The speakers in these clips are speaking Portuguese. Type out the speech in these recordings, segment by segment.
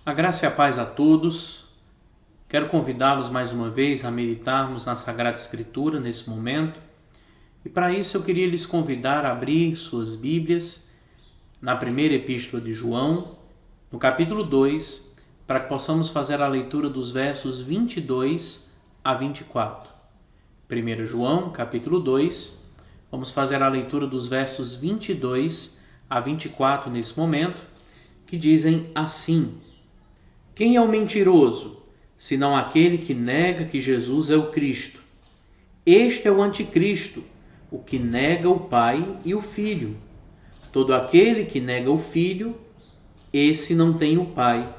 A graça e a paz a todos. Quero convidá-los mais uma vez a meditarmos na Sagrada Escritura nesse momento. E para isso eu queria lhes convidar a abrir suas Bíblias na primeira epístola de João, no capítulo 2, para que possamos fazer a leitura dos versos 22 a 24. 1 João, capítulo 2, vamos fazer a leitura dos versos 22 a 24 nesse momento, que dizem assim: Quem é o mentiroso, senão aquele que nega que Jesus é o Cristo? Este é o anticristo, o que nega o Pai e o Filho. Todo aquele que nega o Filho, esse não tem o Pai.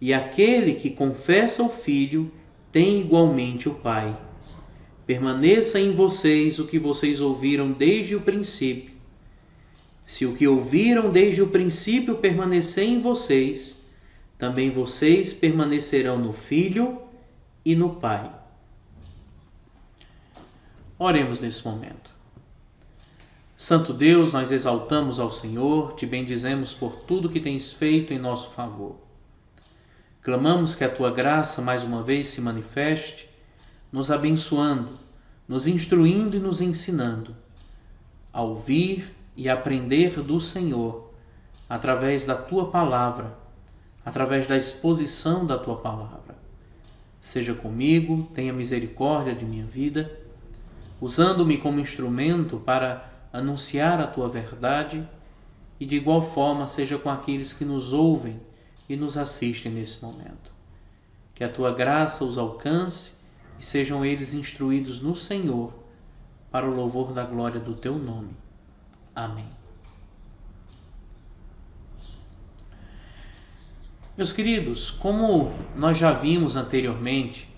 E aquele que confessa o Filho, tem igualmente o Pai. Permaneça em vocês o que vocês ouviram desde o princípio. Se o que ouviram desde o princípio permanecer em vocês, também vocês permanecerão no Filho e no Pai. Oremos nesse momento. Santo Deus, nós exaltamos ao Senhor, te bendizemos por tudo que tens feito em nosso favor. Clamamos que a tua graça mais uma vez se manifeste, nos abençoando, nos instruindo e nos ensinando a ouvir e aprender do Senhor através da tua palavra, através da exposição da tua palavra. Seja comigo, tenha misericórdia de minha vida, usando-me como instrumento para anunciar a tua verdade, e de igual forma seja com aqueles que nos ouvem e nos assistem nesse momento. Que a tua graça os alcance e sejam eles instruídos no Senhor, para o louvor da glória do teu nome. Amém. Meus queridos, como nós já vimos anteriormente,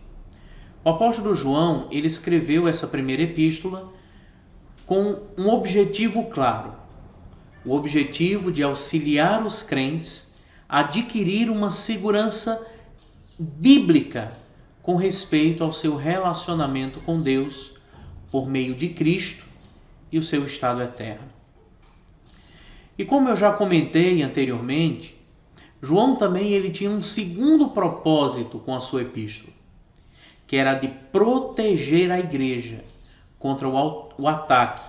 o apóstolo João, ele escreveu essa primeira epístola com um objetivo claro, o objetivo de auxiliar os crentes a adquirir uma segurança bíblica com respeito ao seu relacionamento com Deus por meio de Cristo e o seu estado eterno. E como eu já comentei anteriormente, João também ele tinha um segundo propósito com a sua epístola, que era de proteger a igreja contra o ataque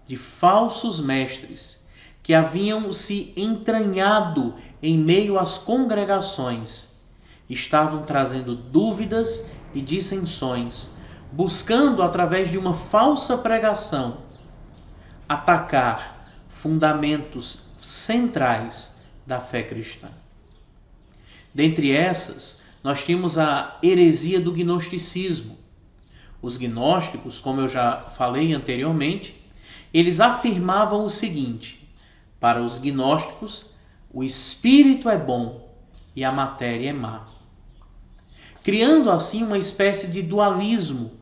de falsos mestres que haviam se entranhado em meio às congregações, estavam trazendo dúvidas e dissensões, buscando, através de uma falsa pregação, atacar fundamentos centrais da fé cristã. Dentre essas, nós tínhamos a heresia do gnosticismo. Os gnósticos, como eu já falei anteriormente, eles afirmavam o seguinte: para os gnósticos, o espírito é bom e a matéria é má, criando assim uma espécie de dualismo.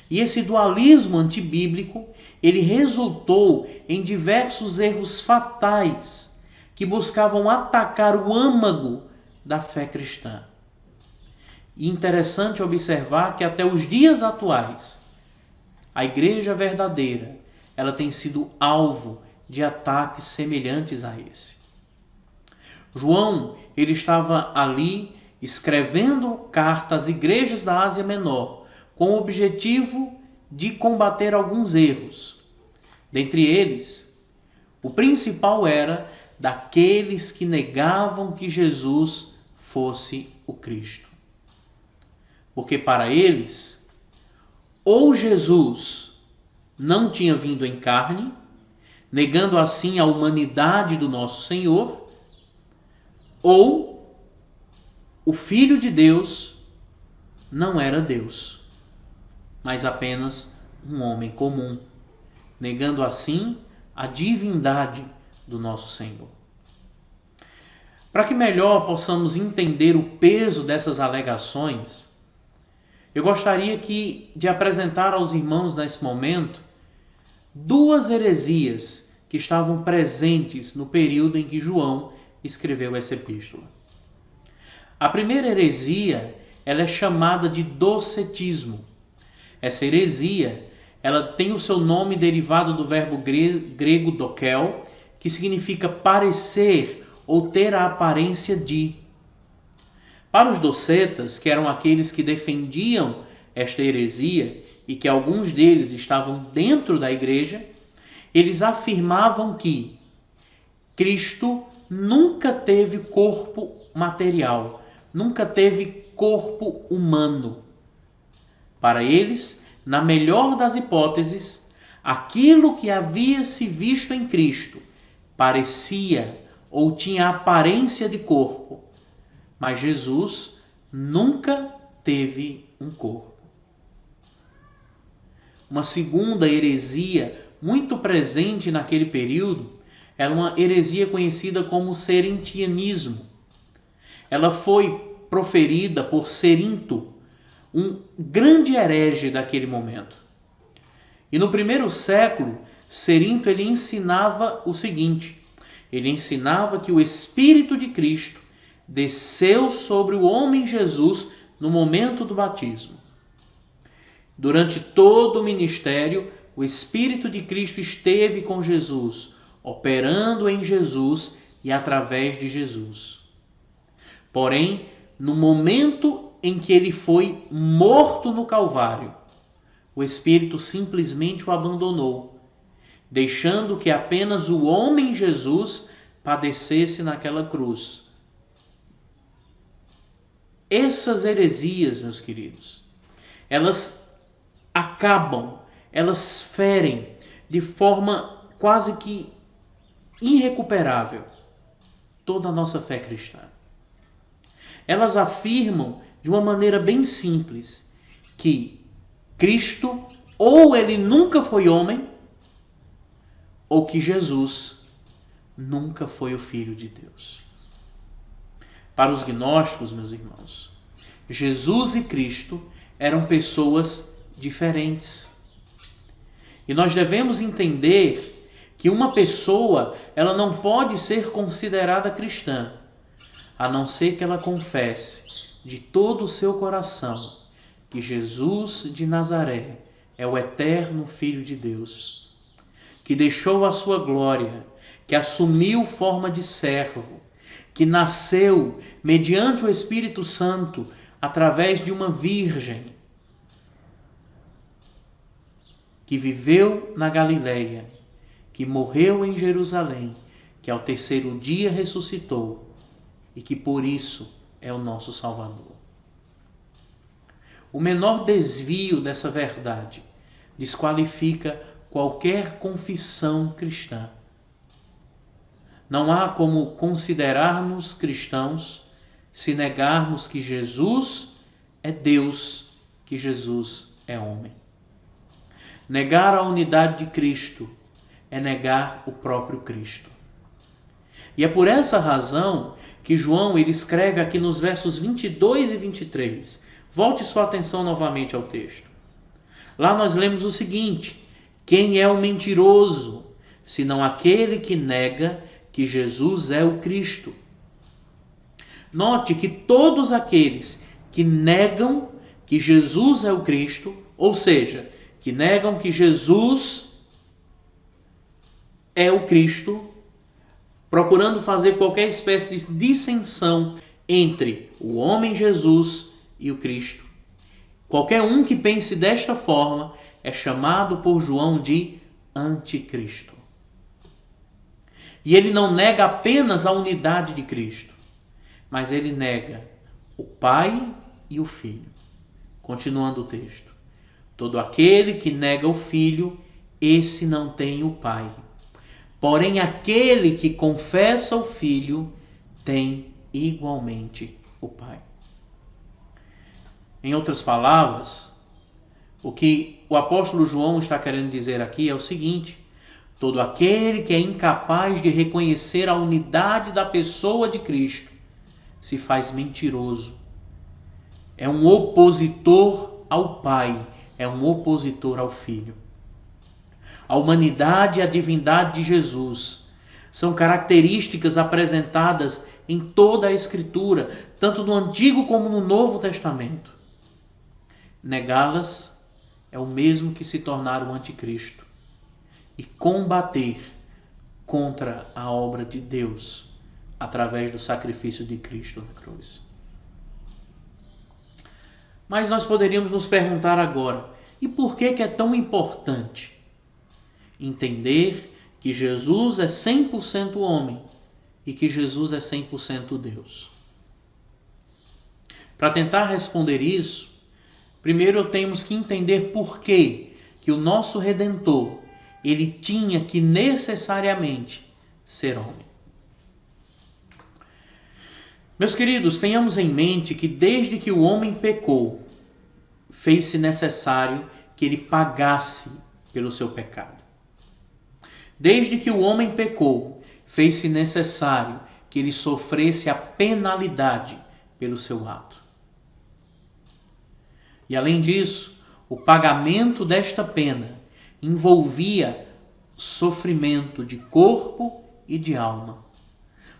E esse dualismo antibíblico, ele resultou em diversos erros fatais que buscavam atacar o âmago da fé cristã. E interessante observar que até os dias atuais, a igreja verdadeira, ela tem sido alvo de ataques semelhantes a esse. João, ele estava ali escrevendo carta às igrejas da Ásia Menor, com o objetivo de combater alguns erros. Dentre eles, o principal era daqueles que negavam que Jesus fosse o Cristo. Porque para eles, ou Jesus não tinha vindo em carne, negando assim a humanidade do nosso Senhor, ou o Filho de Deus não era Deus, mas apenas um homem comum, negando assim a divindade do nosso Senhor. Para que melhor possamos entender o peso dessas alegações, eu gostaria de apresentar aos irmãos nesse momento duas heresias que estavam presentes no período em que João escreveu essa epístola. A primeira heresia, ela é chamada de docetismo. Essa heresia, ela tem o seu nome derivado do verbo grego dokel, que significa parecer ou ter a aparência de. Para os docetas, que eram aqueles que defendiam esta heresia e que alguns deles estavam dentro da igreja, eles afirmavam que Cristo nunca teve corpo material, nunca teve corpo humano. Para eles, na melhor das hipóteses, aquilo que havia se visto em Cristo parecia ou tinha aparência de corpo, mas Jesus nunca teve um corpo. Uma segunda heresia muito presente naquele período era uma heresia conhecida como serentianismo. Ela foi proferida por Cerinto, um grande herege daquele momento. E no primeiro século, Cerinto ele ensinava o seguinte: ele ensinava que o Espírito de Cristo desceu sobre o homem Jesus no momento do batismo. Durante todo o ministério, o Espírito de Cristo esteve com Jesus, operando em Jesus e através de Jesus. Porém, no momento em que ele foi morto no Calvário, o Espírito simplesmente o abandonou, deixando que apenas o homem Jesus padecesse naquela cruz. Essas heresias, meus queridos, elas acabam, elas ferem de forma quase que irrecuperável toda a nossa fé cristã. Elas afirmam de uma maneira bem simples que Cristo ou ele nunca foi homem, ou que Jesus nunca foi o Filho de Deus. Para os gnósticos, meus irmãos, Jesus e Cristo eram pessoas diferentes. E nós devemos entender que uma pessoa, ela não pode ser considerada cristã, a não ser que ela confesse de todo o seu coração que Jesus de Nazaré é o eterno Filho de Deus, que deixou a sua glória, que assumiu forma de servo, que nasceu mediante o Espírito Santo através de uma virgem, que viveu na Galileia, que morreu em Jerusalém, que ao terceiro dia ressuscitou e que por isso é o nosso Salvador. O menor desvio dessa verdade desqualifica qualquer confissão cristã. Não há como considerar-nos cristãos se negarmos que Jesus é Deus, que Jesus é homem. Negar a unidade de Cristo é negar o próprio Cristo. E é por essa razão que João ele escreve aqui nos versos 22 e 23. Volte sua atenção novamente ao texto. Lá nós lemos o seguinte: quem é o mentiroso, senão aquele que nega que Jesus é o Cristo? Note que todos aqueles que negam que Jesus é o Cristo, ou seja, que negam que Jesus é o Cristo, procurando fazer qualquer espécie de dissensão entre o homem Jesus e o Cristo. Qualquer um que pense desta forma é chamado por João de anticristo. E ele não nega apenas a unidade de Cristo, mas ele nega o Pai e o Filho. Continuando o texto: todo aquele que nega o Filho, esse não tem o Pai. Porém, aquele que confessa o Filho tem igualmente o Pai. Em outras palavras, o que o apóstolo João está querendo dizer aqui é o seguinte: todo aquele que é incapaz de reconhecer a unidade da pessoa de Cristo se faz mentiroso. É um opositor ao Pai, é um opositor ao Filho. A humanidade e a divindade de Jesus são características apresentadas em toda a Escritura, tanto no Antigo como no Novo Testamento. Negá-las é o mesmo que se tornar o anticristo e combater contra a obra de Deus através do sacrifício de Cristo na cruz. Mas nós poderíamos nos perguntar agora, e por que é tão importante entender que Jesus é 100% homem e que Jesus é 100% Deus? Para tentar responder isso, primeiro temos que entender por que o nosso Redentor, ele tinha que necessariamente ser homem. Meus queridos, tenhamos em mente que desde que o homem pecou, fez-se necessário que ele pagasse pelo seu pecado. Desde que o homem pecou, fez-se necessário que ele sofresse a penalidade pelo seu ato. E além disso, o pagamento desta pena envolvia sofrimento de corpo e de alma.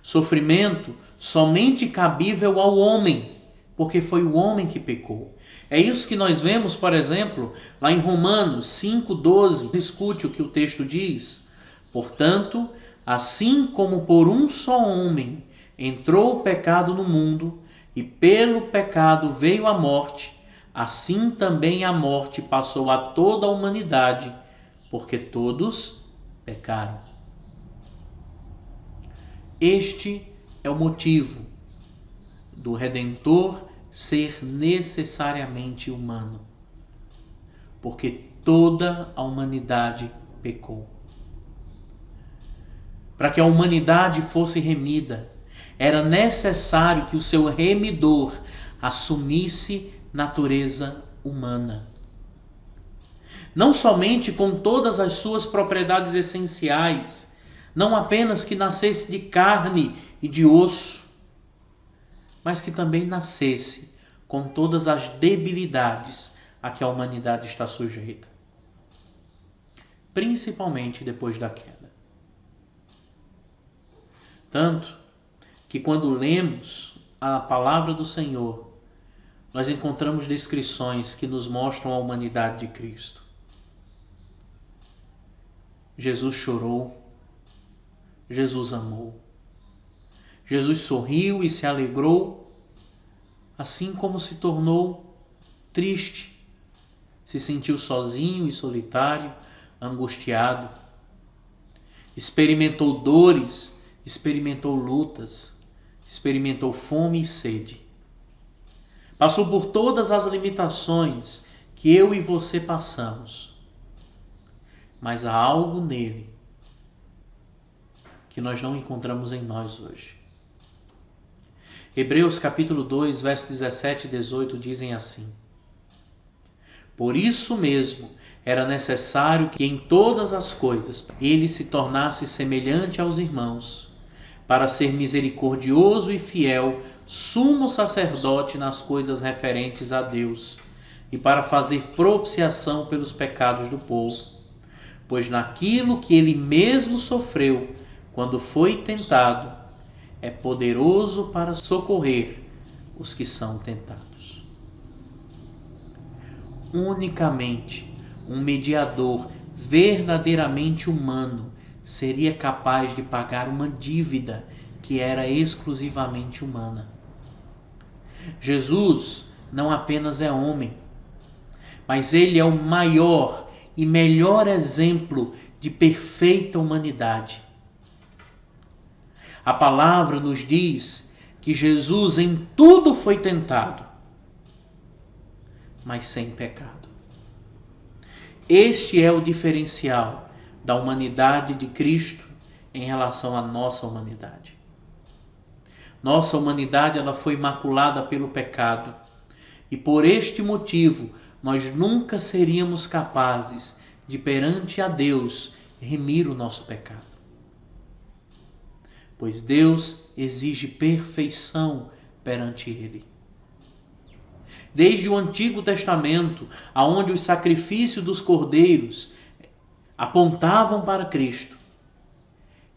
Sofrimento somente cabível ao homem, porque foi o homem que pecou. É isso que nós vemos, por exemplo, lá em Romanos 5,12. Escute o que o texto diz. Portanto, assim como por um só homem entrou o pecado no mundo, e pelo pecado veio a morte, assim também a morte passou a toda a humanidade, porque todos pecaram. Este é o motivo do Redentor ser necessariamente humano, porque toda a humanidade pecou. Para que a humanidade fosse remida, era necessário que o seu remidor assumisse natureza humana. Não somente com todas as suas propriedades essenciais, não apenas que nascesse de carne e de osso, mas que também nascesse com todas as debilidades a que a humanidade está sujeita, principalmente depois da queda. Tanto que quando lemos a palavra do Senhor, nós encontramos descrições que nos mostram a humanidade de Cristo. Jesus chorou, Jesus amou, Jesus sorriu e se alegrou, assim como se tornou triste, se sentiu sozinho e solitário, angustiado, experimentou dores, experimentou lutas, experimentou fome e sede. Passou por todas as limitações que eu e você passamos. Mas há algo nele que nós não encontramos em nós hoje. Hebreus capítulo 2, versos 17 e 18 dizem assim: Por isso mesmo era necessário que em todas as coisas ele se tornasse semelhante aos irmãos, para ser misericordioso e fiel, sumo sacerdote nas coisas referentes a Deus, e para fazer propiciação pelos pecados do povo. Pois naquilo que ele mesmo sofreu, quando foi tentado, é poderoso para socorrer os que são tentados. Unicamente um mediador verdadeiramente humano seria capaz de pagar uma dívida que era exclusivamente humana. Jesus não apenas é homem, mas ele é o maior e melhor exemplo de perfeita humanidade. A palavra nos diz que Jesus em tudo foi tentado, mas sem pecado. Este é o diferencial da humanidade de Cristo em relação à nossa humanidade. Nossa humanidade ela foi maculada pelo pecado e por este motivo nós nunca seríamos capazes de perante a Deus remir o nosso pecado. Pois Deus exige perfeição perante Ele. Desde o Antigo Testamento, aonde o sacrifício dos cordeiros apontavam para Cristo.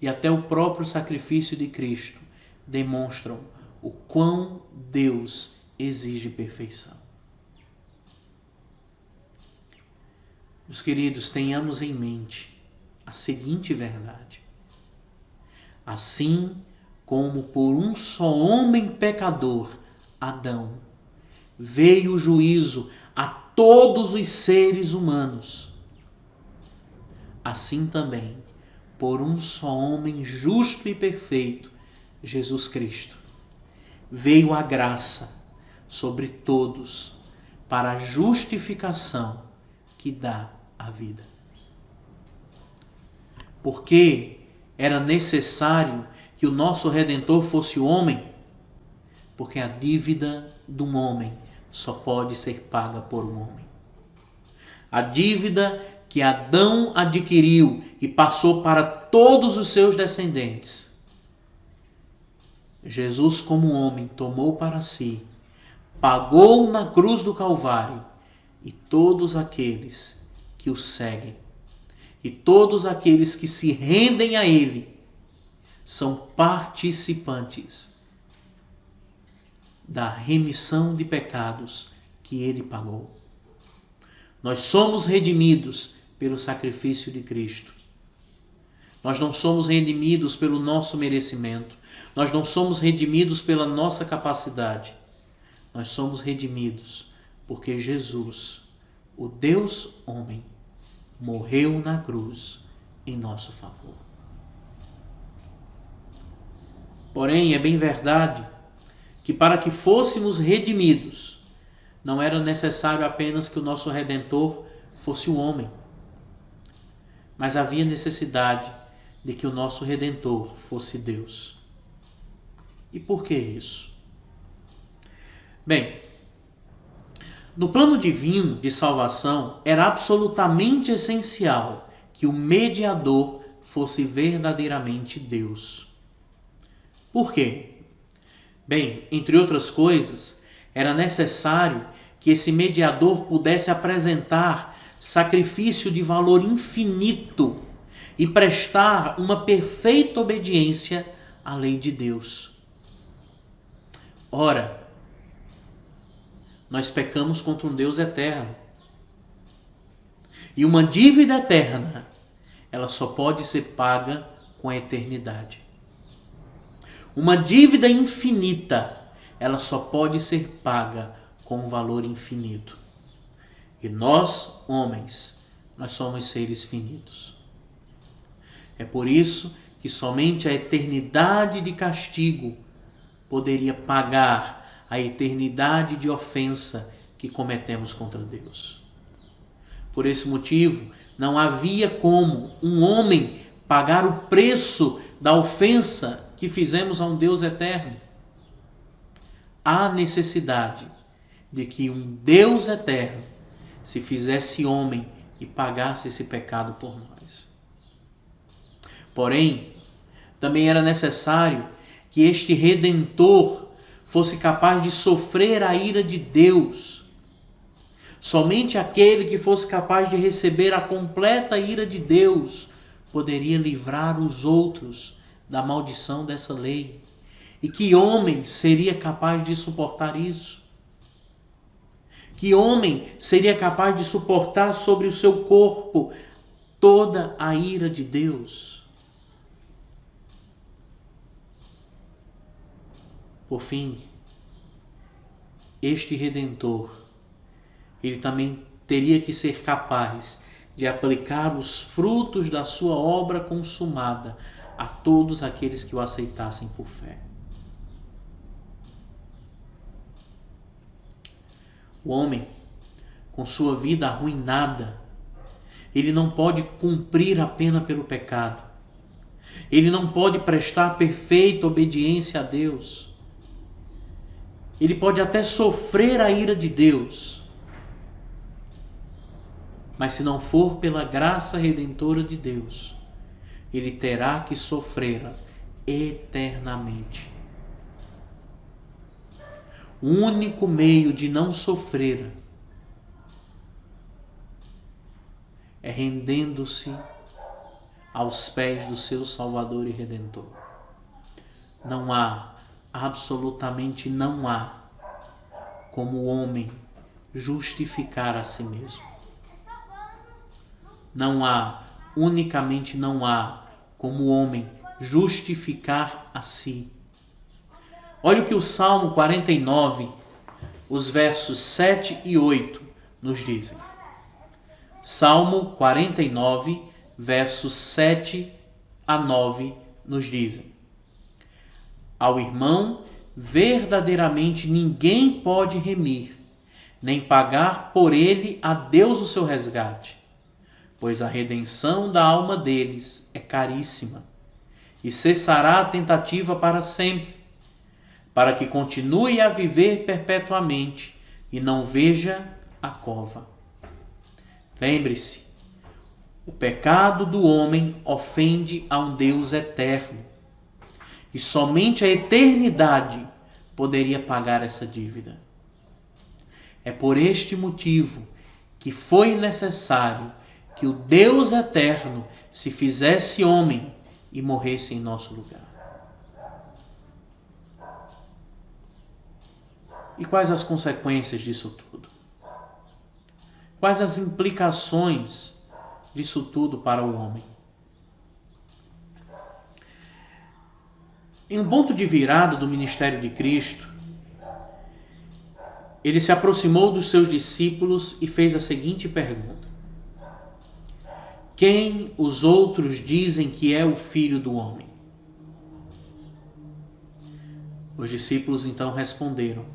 E até o próprio sacrifício de Cristo demonstram o quão Deus exige perfeição. Meus queridos, tenhamos em mente a seguinte verdade: assim como por um só homem pecador, Adão, veio o juízo a todos os seres humanos, assim também, por um só homem justo e perfeito, Jesus Cristo, veio a graça sobre todos para a justificação que dá a vida. Porque era necessário que o nosso Redentor fosse homem? Porque a dívida de um homem só pode ser paga por um homem. A dívida que Adão adquiriu e passou para todos os seus descendentes, Jesus, como homem, tomou para si, pagou na cruz do Calvário, e todos aqueles que o seguem e todos aqueles que se rendem a Ele são participantes da remissão de pecados que Ele pagou. Nós somos redimidos pelo sacrifício de Cristo. Nós não somos redimidos pelo nosso merecimento. Nós não somos redimidos pela nossa capacidade. Nós somos redimidos porque Jesus, o Deus homem, morreu na cruz em nosso favor. Porém, é bem verdade que para que fôssemos redimidos, não era necessário apenas que o nosso Redentor fosse o homem, mas havia necessidade de que o nosso Redentor fosse Deus. E por que isso? Bem, no plano divino de salvação, era absolutamente essencial que o mediador fosse verdadeiramente Deus. Por quê? Bem, entre outras coisas, era necessário que esse mediador pudesse apresentar sacrifício de valor infinito e prestar uma perfeita obediência à lei de Deus. Ora, nós pecamos contra um Deus eterno. E uma dívida eterna, ela só pode ser paga com a eternidade. Uma dívida infinita, ela só pode ser paga com um valor infinito. E nós, homens, nós somos seres finitos. É por isso que somente a eternidade de castigo poderia pagar a eternidade de ofensa que cometemos contra Deus. Por esse motivo, não havia como um homem pagar o preço da ofensa que fizemos a um Deus eterno. Há necessidade de que um Deus eterno se fizesse homem e pagasse esse pecado por nós. Porém, também era necessário que este Redentor fosse capaz de sofrer a ira de Deus. Somente aquele que fosse capaz de receber a completa ira de Deus poderia livrar os outros da maldição dessa lei. E que homem seria capaz de suportar isso? Que homem seria capaz de suportar sobre o seu corpo toda a ira de Deus? Por fim, este Redentor, ele também teria que ser capaz de aplicar os frutos da sua obra consumada a todos aqueles que o aceitassem por fé. O homem, com sua vida arruinada, ele não pode cumprir a pena pelo pecado. Ele não pode prestar perfeita obediência a Deus. Ele pode até sofrer a ira de Deus. Mas se não for pela graça redentora de Deus, ele terá que sofrê-la eternamente. O único meio de não sofrer é rendendo-se aos pés do seu Salvador e Redentor. Não há, absolutamente não há, como o homem justificar a si mesmo. Não há, unicamente não há, como o homem justificar a si. Olha o que o Salmo 49, os versos 7 e 8 nos dizem. Salmo 49, versos 7 a 9 nos dizem: Ao irmão verdadeiramente ninguém pode remir, nem pagar por ele a Deus o seu resgate, pois a redenção da alma deles é caríssima, e cessará a tentativa para sempre, para que continue a viver perpetuamente e não veja a cova. Lembre-se, o pecado do homem ofende a um Deus eterno, e somente a eternidade poderia pagar essa dívida. É por este motivo que foi necessário que o Deus eterno se fizesse homem e morresse em nosso lugar. E quais as consequências disso tudo? Quais as implicações disso tudo para o homem? Em um ponto de virada do ministério de Cristo, ele se aproximou dos seus discípulos e fez a seguinte pergunta: Quem os outros dizem que é o Filho do Homem? Os discípulos então responderam: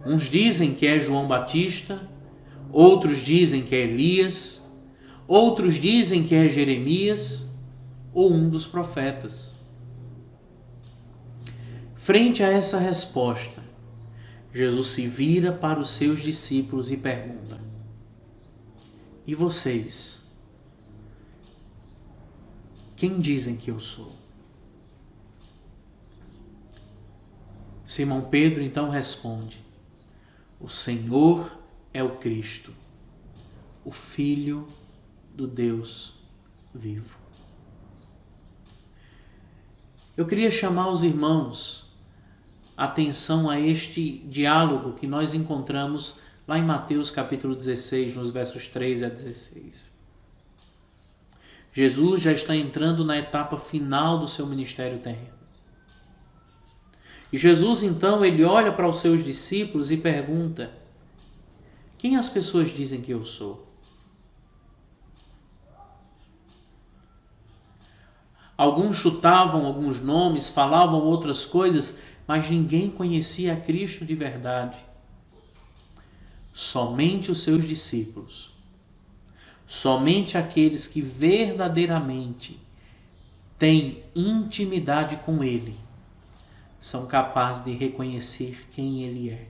Uns dizem que é João Batista, outros dizem que é Elias, outros dizem que é Jeremias ou um dos profetas. Frente a essa resposta, Jesus se vira para os seus discípulos e pergunta: E vocês? Quem dizem que eu sou? Simão Pedro então responde: O Senhor é o Cristo, o Filho do Deus vivo. Eu queria chamar os irmãos a atenção a este diálogo que nós encontramos lá em Mateus capítulo 16, nos versos 3 a 16. Jesus já está entrando na etapa final do seu ministério terreno. E Jesus, então, ele olha para os seus discípulos e pergunta: Quem as pessoas dizem que eu sou? Alguns chutavam alguns nomes, falavam outras coisas, mas ninguém conhecia a Cristo de verdade. Somente os seus discípulos, somente aqueles que verdadeiramente têm intimidade com Ele, são capazes de reconhecer quem Ele é.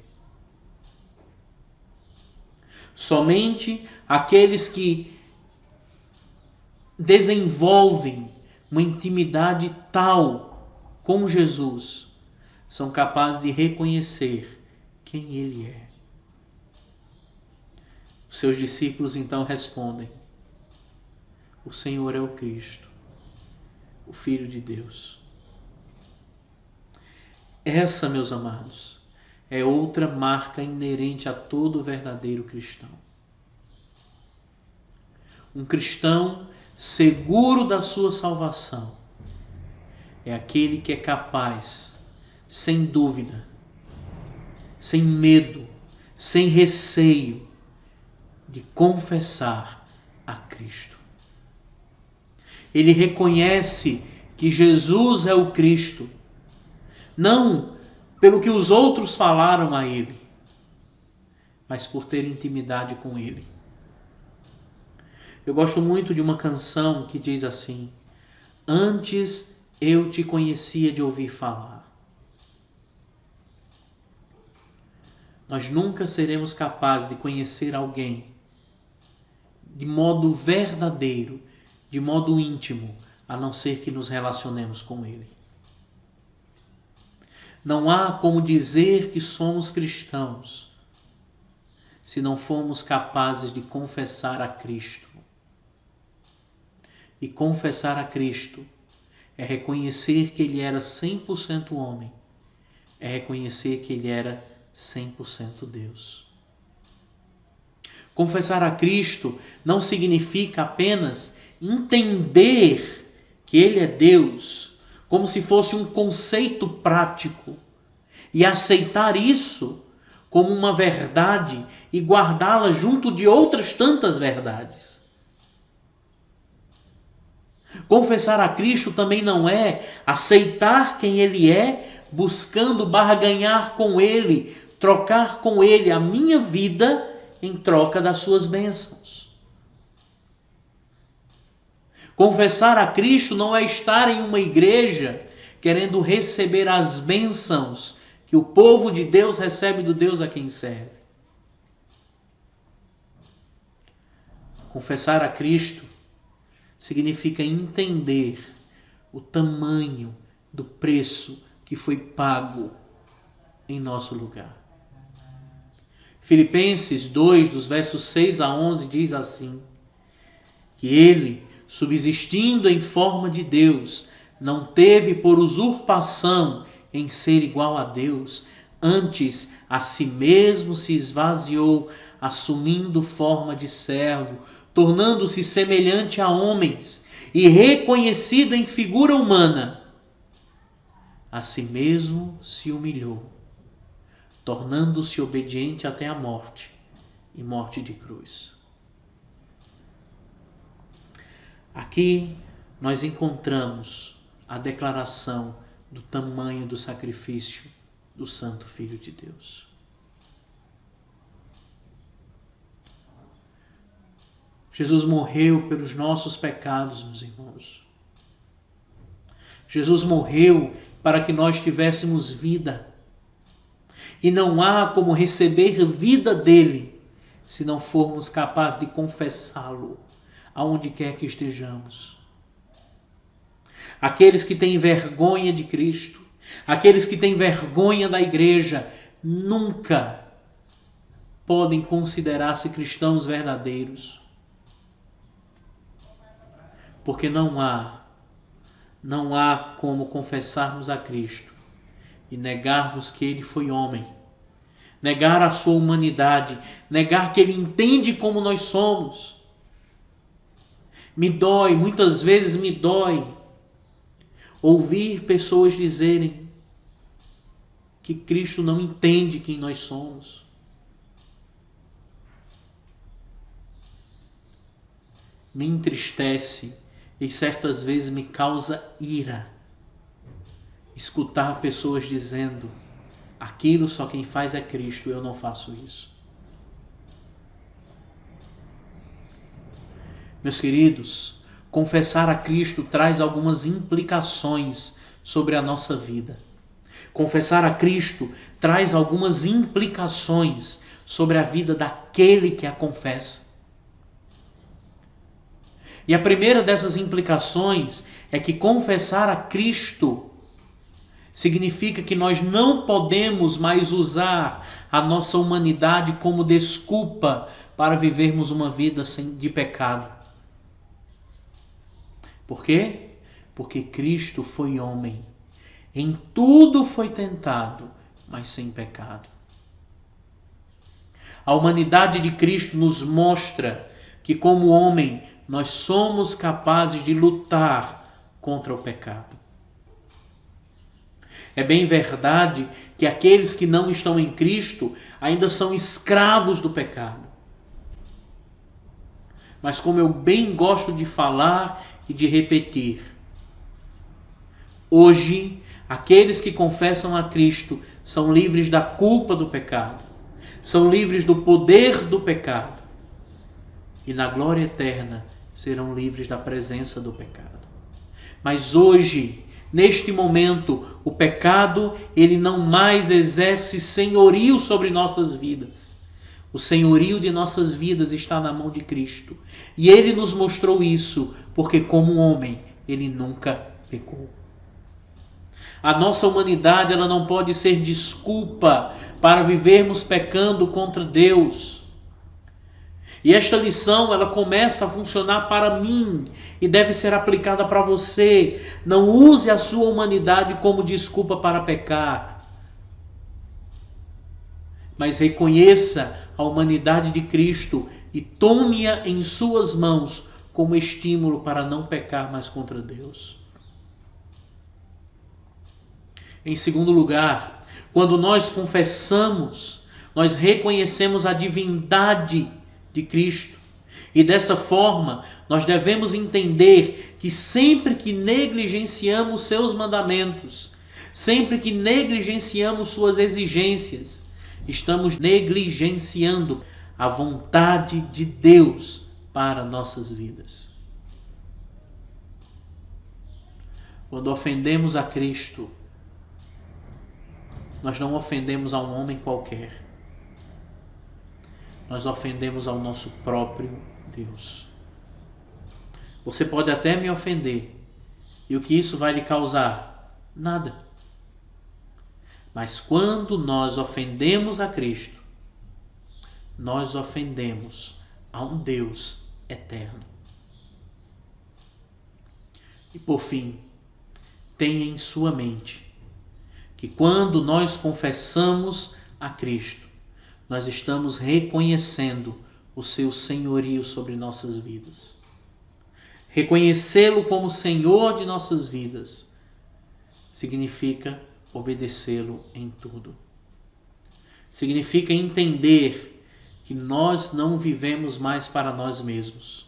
Somente aqueles que desenvolvem uma intimidade tal com Jesus são capazes de reconhecer quem Ele é. Os seus discípulos então respondem: O Senhor é o Cristo, o Filho de Deus. Essa, meus amados, é outra marca inerente a todo verdadeiro cristão. Um cristão seguro da sua salvação é aquele que é capaz, sem dúvida, sem medo, sem receio, de confessar a Cristo. Ele reconhece que Jesus é o Cristo, não pelo que os outros falaram a ele, mas por ter intimidade com ele. Eu gosto muito de uma canção que diz assim: Antes eu te conhecia de ouvir falar. Nós nunca seremos capazes de conhecer alguém de modo verdadeiro, de modo íntimo, a não ser que nos relacionemos com ele. Não há como dizer que somos cristãos se não formos capazes de confessar a Cristo E confessar a Cristo é reconhecer que ele era 100% homem, é reconhecer que ele era 100% Deus. Confessar a Cristo não significa apenas entender que ele é Deus, como se fosse um conceito prático, e aceitar isso como uma verdade e guardá-la junto de outras tantas verdades. Confessar a Cristo também não é aceitar quem ele é, buscando barganhar com ele, trocar com ele a minha vida em troca das suas bênçãos. Confessar a Cristo não é estar em uma igreja querendo receber as bênçãos que o povo de Deus recebe do Deus a quem serve. Confessar a Cristo significa entender o tamanho do preço que foi pago em nosso lugar. Filipenses 2, dos versos 6 a 11, diz assim: que ele, subsistindo em forma de Deus, não teve por usurpação em ser igual a Deus, antes a si mesmo se esvaziou, assumindo forma de servo, tornando-se semelhante a homens e reconhecido em figura humana. A si mesmo se humilhou, tornando-se obediente até a morte, e morte de cruz. Aqui nós encontramos a declaração do tamanho do sacrifício do Santo Filho de Deus. Jesus morreu pelos nossos pecados, meus irmãos. Jesus morreu para que nós tivéssemos vida. E não há como receber vida dele se não formos capazes de confessá-lo aonde quer que estejamos. Aqueles que têm vergonha de Cristo, aqueles que têm vergonha da igreja, nunca podem considerar-se cristãos verdadeiros. Porque não há como confessarmos a Cristo e negarmos que ele foi homem, negar a sua humanidade, negar que ele entende como nós somos. Me dói, muitas vezes me dói, ouvir pessoas dizerem que Cristo não entende quem nós somos. Me entristece e certas vezes me causa ira escutar pessoas dizendo: aquilo só quem faz é Cristo, eu não faço isso. Meus queridos, confessar a Cristo traz algumas implicações sobre a nossa vida. Confessar a Cristo traz algumas implicações sobre a vida daquele que a confessa. E a primeira dessas implicações é que confessar a Cristo significa que nós não podemos mais usar a nossa humanidade como desculpa para vivermos uma vida de pecado. Por quê? Porque Cristo foi homem. Em tudo foi tentado, mas sem pecado. A humanidade de Cristo nos mostra que, como homem, nós somos capazes de lutar contra o pecado. É bem verdade que aqueles que não estão em Cristo ainda são escravos do pecado. Mas como eu bem gosto de falar e de repetir, hoje, aqueles que confessam a Cristo são livres da culpa do pecado, são livres do poder do pecado e na glória eterna serão livres da presença do pecado. Mas hoje, neste momento, o pecado ele não mais exerce senhorio sobre nossas vidas. O senhorio de nossas vidas está na mão de Cristo. E ele nos mostrou isso porque, como homem, ele nunca pecou. A nossa humanidade ela não pode ser desculpa para vivermos pecando contra Deus. E esta lição, ela começa a funcionar para mim e deve ser aplicada para você. Não use a sua humanidade como desculpa para pecar, mas reconheça a humanidade de Cristo e tome-a em suas mãos como estímulo para não pecar mais contra Deus. Em segundo lugar, quando nós confessamos, nós reconhecemos a divindade de Cristo. E dessa forma, nós devemos entender que sempre que negligenciamos seus mandamentos, sempre que negligenciamos suas exigências, estamos negligenciando a vontade de Deus para nossas vidas. Quando ofendemos a Cristo, nós não ofendemos a um homem qualquer. Nós ofendemos ao nosso próprio Deus. Você pode até me ofender. E o que isso vai lhe causar? Nada. Mas quando nós ofendemos a Cristo, nós ofendemos a um Deus eterno. E por fim, tenha em sua mente que quando nós confessamos a Cristo, nós estamos reconhecendo o seu senhorio sobre nossas vidas. Reconhecê-lo como Senhor de nossas vidas significa obedecê-lo em tudo. Significa entender que nós não vivemos mais para nós mesmos,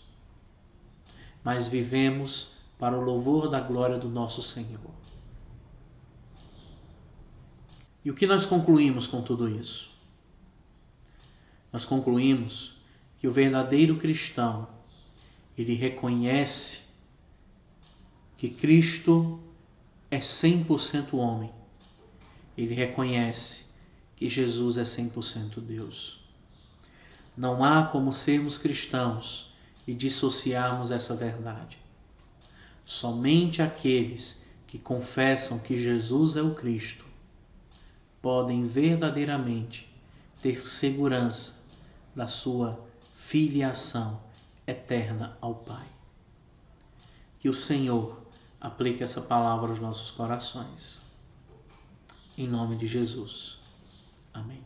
mas vivemos para o louvor da glória do nosso Senhor. E o que nós concluímos com tudo isso? Nós concluímos que o verdadeiro cristão, ele reconhece que Cristo é 100% homem. Ele reconhece que Jesus é 100% Deus. Não há como sermos cristãos e dissociarmos essa verdade. Somente aqueles que confessam que Jesus é o Cristo podem verdadeiramente ter segurança da sua filiação eterna ao Pai. Que o Senhor aplique essa palavra aos nossos corações. Em nome de Jesus. Amém.